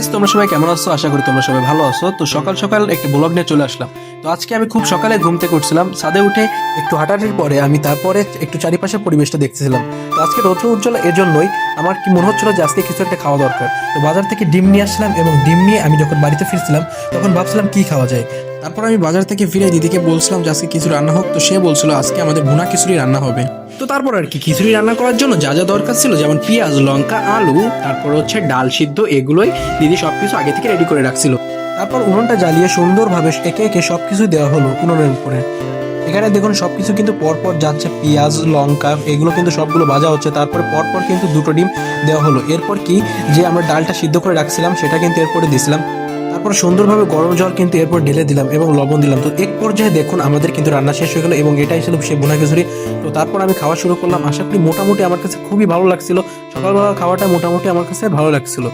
Guys, তোমরা সবাই কেমন আছো? আশা করি তোমরা সবাই ভালো আছো। তো সকাল সকাল একটা ব্লগ নিয়ে চলে আসলাম। তো আজকে আমি খুব সকালে ঘুম থেকে উঠছিলাম, ছাদে উঠে একটু হাঁটাহাঁটির পরে আমি তারপরে একটু চারিপাশের পরিবেশটা দেখতেছিলাম। তো আজকে রৌদ্র উজ্জ্বল এর জন্যই আমার কি মনে হচ্ছিল যে আজকে কিছু একটা খাওয়া দরকার। তো বাজার থেকে ডিম নিয়ে আসলাম এবং ডিম নিয়ে আমি যখন বাড়িতে ফিরছিলাম তখন ভাবছিলাম কি খাওয়া যায়। তারপর আমি বাজার থেকে ফিরে দিদিকে বলছিলাম যে আজকে কিছু রান্না হোক। তো সে বলছিল আজকে আমাদের ভুনা খিচুড়ি রান্না হবে। তো তারপর আর কি খিচুড়ি রান্না করার জন্য যা যা দরকার ছিল, যেমন পেঁয়াজ, লঙ্কা, আলু, তারপর হচ্ছে ডাল সিদ্ধ, এগুলোই দিদি সবকিছু আগে থেকে রেডি করে রাখছিল। তারপর উনুনটা জ্বালিয়ে সুন্দরভাবে একে একে সবকিছু দেওয়া হলো উনুনের উপরে। এখানে দেখুন সবকিছু কিন্তু পরপর যাচ্ছে, পেঁয়াজ, লঙ্কা এগুলো কিন্তু সবগুলো ভাজা হচ্ছে। তারপরে পরপর কিন্তু দুটো ডিম দেওয়া হলো। এরপর কি যে আমরা ডালটা সিদ্ধ করে রাখছিলাম সেটা কিন্তু এরপরে দিছিলাম। তারপর সুন্দরভাবে গরম জল কিন্তু এরপর ঢেলে দিলাম এবং লবণ দিলাম। তো এক পর্যায়ে দেখুন আমাদের কিন্তু রান্না শেষ হয়ে গেলো এবং এটাই ছিল সেই ভুনা খিচুড়ি। তো তারপর আমি খাওয়া শুরু করলাম। আশা করি মোটামুটি আমার কাছে খুবই ভালো লাগছিল। সকালবেলা খাওয়াটা মোটামুটি আমার কাছে ভালো লাগছিল।